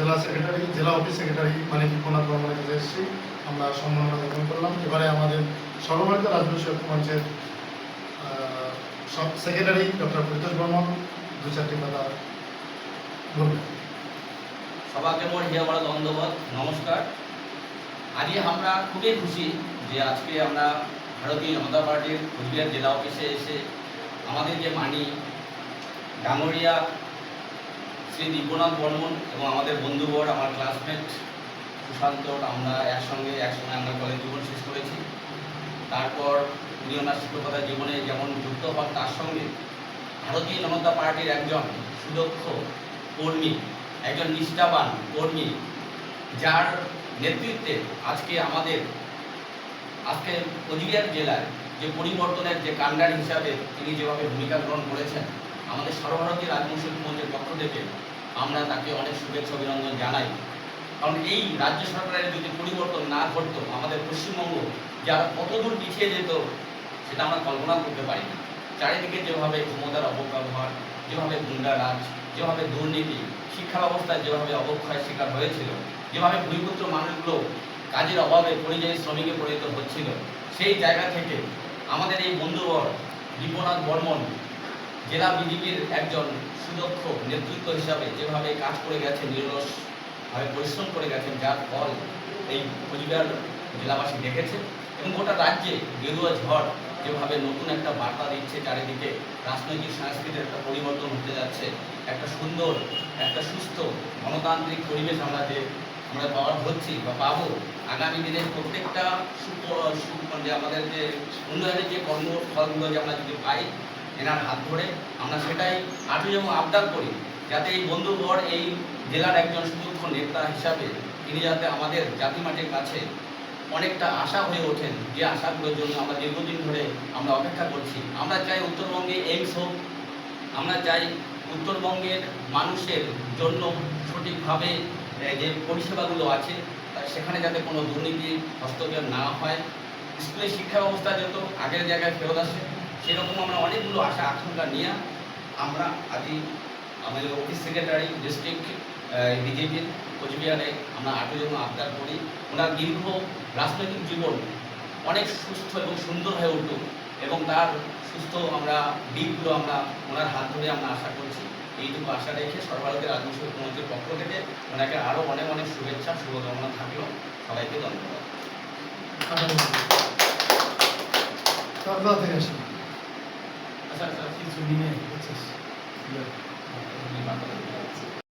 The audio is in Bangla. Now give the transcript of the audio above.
জেলা সেক্রেটারি, জেলা অফিস সেক্রেটারি মানে বিপনাথ বর্মনের কাছে এসেছি, আমরা সম্মাননা জ্ঞাপন করলাম। এবারে আমাদের সর্বভারতীয় রাজবংশী মঞ্চের সেক্রেটারি ডক্টর পরিতোষ বর্মন দু চারটি কথা বলবেন। সবাইকে মোর হিয়া বড় ধন্যবাদ, নমস্কার। আজকে আমরা খুবই খুশি যে আজকে আমরা ভারতীয় জনতা পার্টির কুচবিহার জেলা অফিসে এসে আমাদের যে মানি ডাঙ্গরিয়া শ্রী দীপনাথ বর্মন এবং আমাদের বন্ধুবর, আমার ক্লাসমেট সুশান্ত, আমরা একসঙ্গে আমরা কলেজ জীবন শেষ করেছি। তারপর উনি ওনার শিক্ষকতা জীবনে যেমন যুক্ত হন, তার সঙ্গে ভারতীয় জনতা পার্টির একজন সুদক্ষ কর্মী, একজন নিষ্ঠাবান কর্মী, যার নেতৃত্বে আজকে কোচবিহার জেলার যে পরিবর্তনের যে কাণ্ডারি হিসাবে তিনি যেভাবে ভূমিকা গ্রহণ করেছেন, আমাদের সর্বভারতীয় রাজবংশী মঞ্চের পক্ষ থেকে আমরা তাকে অনেক শুভেচ্ছা অভিনন্দন জানাই। কারণ এই রাজ্য সরকারের যদি পরিবর্তন না ঘটত, আমাদের পশ্চিমবঙ্গ যারা কতদূর পিছিয়ে যেত সেটা আমরা কল্পনা করতে পারি না। চারিদিকে যেভাবে ক্ষমতার অপব্যবহার, যেভাবে গুন্ডারাজ, যেভাবে দুর্নীতি, শিক্ষা ব্যবস্থায় যেভাবে অবক্ষয়ের শিকার হয়েছিল, যেভাবে ভূমিপুত্র মানুষগুলো কাজের অভাবে পরিযায়ী শ্রমিকে পরিণত হচ্ছিল, সেই জায়গা থেকে আমাদের এই বন্ধুবর দীপনাথ বর্মন জেলা বিজেপির একজন সুদক্ষ নেতৃত্ব হিসাবে যেভাবে কাজ করে গেছেন, নিরলসভাবে পরিশ্রম করে গেছেন, যার ফল এই কোচবিহার জেলাবাসী দেখেছে। এবং গোটা রাজ্যে গেরুয়া ঝড় যেভাবে নতুন একটা বার্তা দিচ্ছে, চারিদিকে রাজনৈতিক সংস্কৃতির একটা পরিবর্তন হতে যাচ্ছে, একটা সুন্দর, একটা সুস্থ গণতান্ত্রিক পরিবেশ আমরা পাওয়া হচ্ছি বা পাবো। আগামী দিনে প্রত্যেকটা যে আমাদের যে উন্নয়নের যে কর্মফলগুলো যে আমরা যদি পাই এনার হাত ধরে, আমরা সেটাই আঠেরো আবদার করি, যাতে এই বন্ধুবর এই জেলার একজন সুদক্ষ নেতা হিসাবে তিনি যাতে আমাদের জাতিমাটির কাছে অনেকটা আশা হয়ে ওঠেন, যে আশাগুলোর জন্য আমরা দীর্ঘদিন ধরে আমরা অপেক্ষা করছি। আমরা চাই উত্তরবঙ্গে এইমস হোক, আমরা চাই উত্তরবঙ্গের মানুষের জন্য সঠিকভাবে যে পরিষেবাগুলো আছে সেখানে যাতে কোনো দুর্নীতি হস্তক্ষেপ না হয়, স্কুলের শিক্ষা ব্যবস্থা যত আগের জায়গায় ফেরত আসে, সেরকম আমরা অনেকগুলো আশা আকাঙ্ক্ষা নিয়ে আমরা আজই আমাদের অফিস সেক্রেটারি ডিস্ট্রিক্ট বিজেপির কোচবিহারে আমরা 8 জন আবদার করি, ওনার দীর্ঘ রাজনৈতিক জীবন অনেক সুস্থ এবং সুন্দর হয়ে উঠুক, এবং তার সুস্থ আমরা দিকগুলো আমরা ওনার হাত ধরে আমরা আশা করছি। এইটুকু আশা রেখে সর্বভারতীয় রাজবংশী মঞ্চের পক্ষ থেকে ওনাকে আরও অনেক অনেক শুভেচ্ছা, শুভকামনা থাকলো। সবাইকে ধন্যবাদ। আচ্ছা কিছু